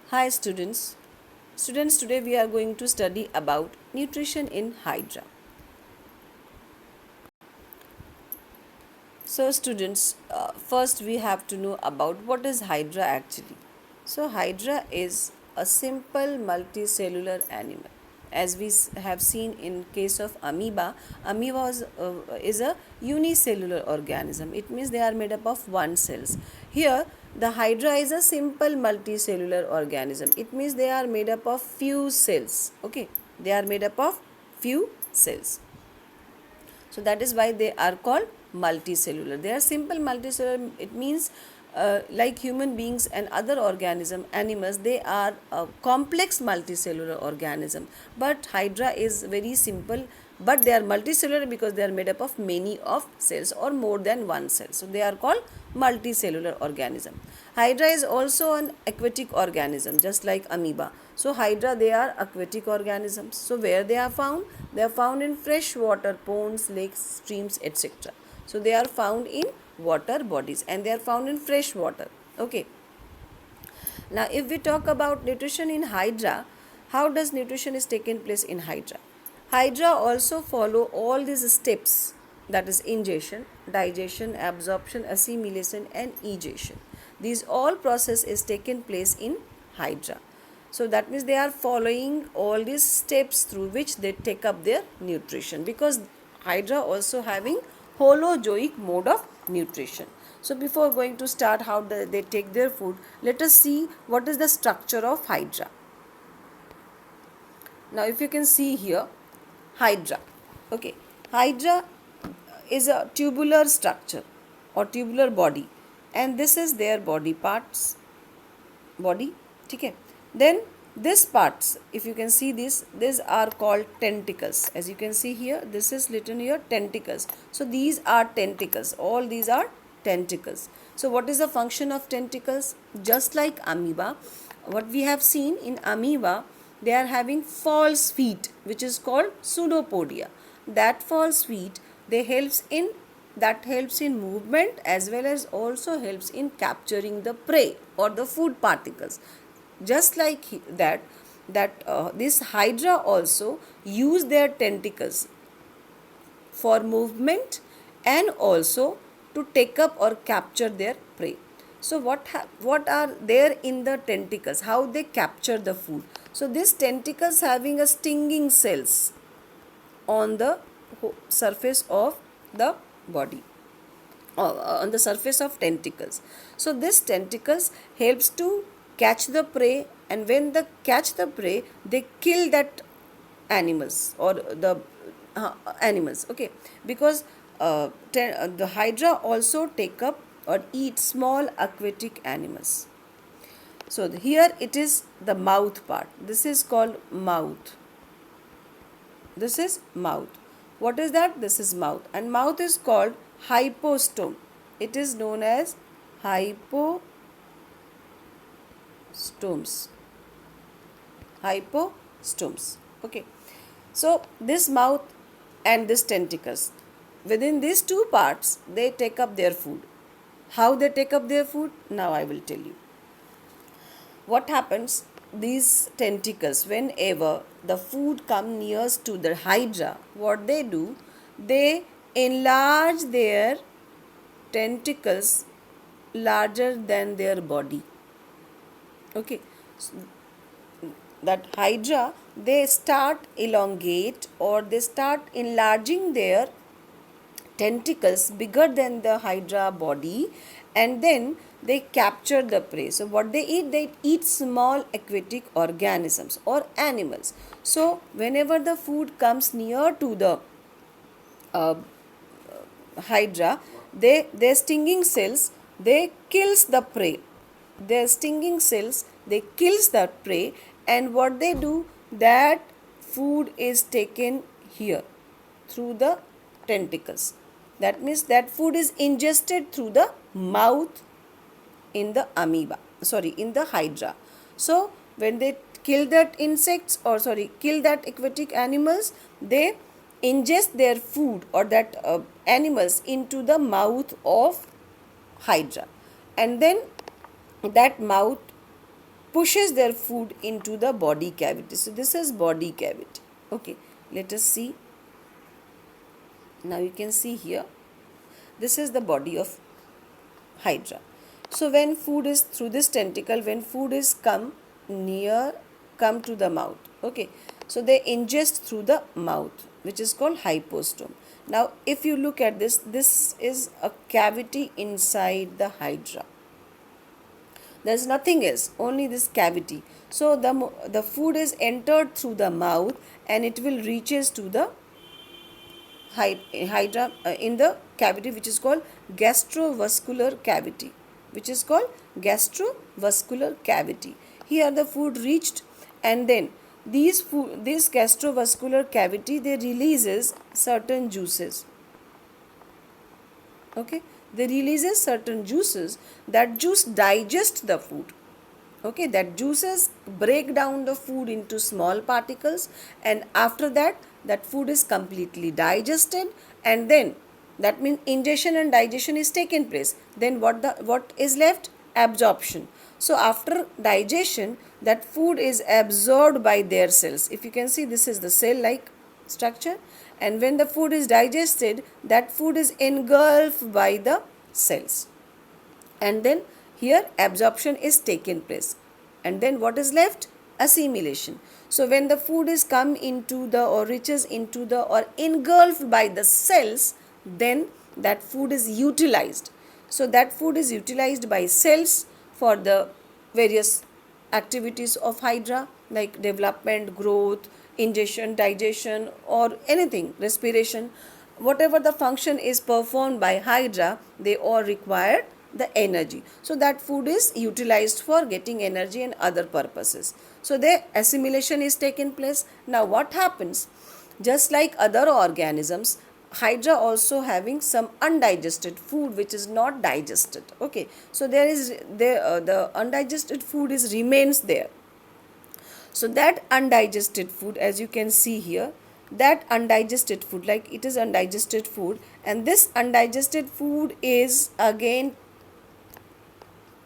Hi students. Students, today we are going to study about nutrition in Hydra. So students, first we have to know about what is Hydra actually. So Hydra is a simple multicellular animal. As we have seen in case of is a unicellular organism. It means they are made up of one cells. Here, the Hydra is a simple multicellular organism. It means they are made up of few cells. Okay, they are made up of few cells. So that is why they are called multicellular. They are simple multicellular. It means like human beings and other animals, they are a complex multicellular organism. But Hydra is very simple, but they are multicellular because they are made up of many of cells or more than one cell. So they are called multicellular organism. Hydra is also an aquatic organism, just like amoeba. So Hydra, they are aquatic organisms. So where they are found? They are found in freshwater ponds, lakes, streams, etc. So they are found in water bodies and they are found in fresh water. Okay. Now if we talk about nutrition in Hydra, how does nutrition is taken place in Hydra? Hydra also follow all these steps, that is ingestion, digestion, absorption, assimilation and egestion. These all process is taken place in Hydra. So that means they are following all these steps through which they take up their nutrition, because Hydra also having holozoic mode of nutrition. So before going to start how they take their food, let us see what is the structure of Hydra. Now if you can see here, Hydra. Okay, Hydra is a tubular structure or tubular body, and this is their body parts. Body, okay. Then this parts, if you can see this, these are called tentacles. As you can see here, this is written here tentacles. So these are tentacles. All these are tentacles. So what is the function of tentacles? Just like amoeba, what we have seen in amoeba, they are having false feet, which is called pseudopodia. That false feet, they helps in movement as well as also helps in capturing the prey or the food particles. Just like this Hydra also use their tentacles for movement and also to take up or capture their prey. So what are there in the tentacles? How they capture the food? So these tentacles having a stinging cells on the surface of the body, on the surface of tentacles. So this tentacles helps to catch the prey, and when they catch the prey, they kill that animals or the animals. Okay, because the Hydra also take up or eat small aquatic animals. So here it is the mouth part. This is called mouth. This is mouth. What is that? This is mouth. And mouth is called hypostome. It is known as hypostomes. Hypostomes. Okay. So this mouth and this tentacles, within these two parts, they take up their food. How they take up their food? Now I will tell you. What happens? These tentacles, whenever the food comes near to the Hydra, what they do, they enlarge their tentacles larger than their body. Okay, so that Hydra, they start elongate or they start enlarging their tentacles bigger than the Hydra body, and then they capture the prey. So what they eat small aquatic organisms or animals. So whenever the food comes near to the uh, Hydra, their stinging cells, they kills the prey. Their stinging cells, they kills the prey, and what they do, that food is taken here through the tentacles. That means that food is ingested through the mouth in the in the Hydra. So when they kill that kill that aquatic animals, they ingest their food or that animals into the mouth of Hydra, and then that mouth pushes their food into the body cavity. So this is body cavity. Okay, let us see. Now you can see here, this is the body of Hydra. So when food is through this tentacle, when food is come to the mouth, okay, so they ingest through the mouth, which is called hypostome. Now if you look at this, this is a cavity inside the Hydra. There's nothing else, only this cavity. So the food is entered through the mouth and it will reaches to the Hydra in the cavity, which is called gastrovascular cavity, Here the food reached, and then this gastrovascular cavity, they releases certain juices. Okay, they releases certain juices. That juice digest the food. Okay, that juices break down the food into small particles, and after that, that food is completely digested, and then that means ingestion and digestion is taken place. Then what is left? Absorption. So after digestion, that food is absorbed by their cells. If you can see, this is the cell like structure, and when the food is digested, that food is engulfed by the cells, and then here absorption is taken place, and then what is left? Assimilation. So when the food is come into the or reaches into the or engulfed by the cells, then that food is utilized. So that food is utilized by cells for the various activities of Hydra, like development, growth, ingestion, digestion, or anything, respiration. Whatever the function is performed by Hydra, they all require the energy. So that food is utilized for getting energy and other purposes. So the assimilation is taken place. Now what happens? Just like other organisms, Hydra also having some undigested food which is not digested. Okay, so the undigested food remains there. So that undigested food, as you can see here, that undigested food, like it is undigested food, and this undigested food is again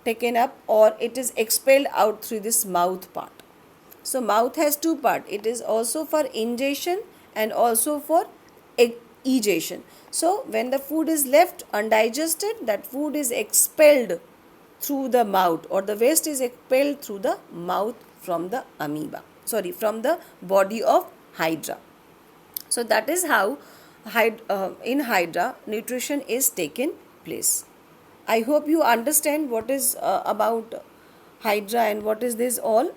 taken up or it is expelled out through this mouth part. So mouth has two parts. It is also for ingestion and also for egestion. So when the food is left undigested, that food is expelled through the mouth, or the waste is expelled through the mouth from the from the body of Hydra. So that is how in Hydra nutrition is taken place. I hope you understand what is about Hydra and what is this all.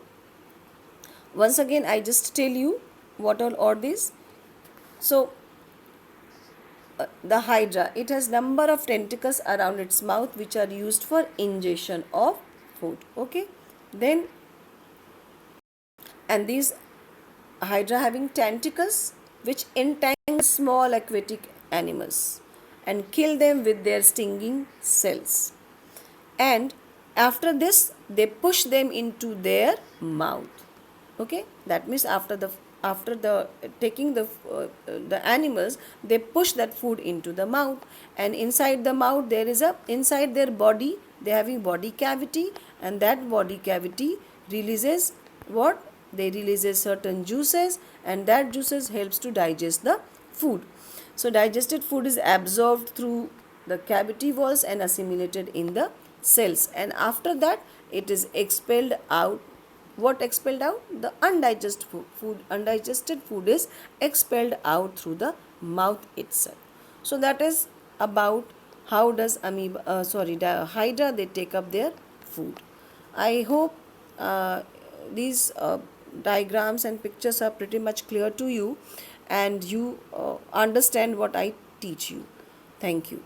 Once again, I just tell you what all are these. So the Hydra, it has number of tentacles around its mouth which are used for ingestion of food. Okay, then, and these Hydra having tentacles which entangle small aquatic animals and kill them with their stinging cells, and after this they push them into their mouth. Okay, that means after the taking the animals, they push that food into the mouth, and inside the mouth there is inside their body they having body cavity, and that body cavity releases what? They releases certain juices, and that juices helps to digest the food. So digested food is absorbed through the cavity walls and assimilated in the cells, and after that it is expelled out. What expelled out? The undigested food. Undigested food is expelled out through the mouth itself. So that is about how does Hydra they take up their food. I hope these diagrams and pictures are pretty much clear to you, and you understand what I teach you. Thank you.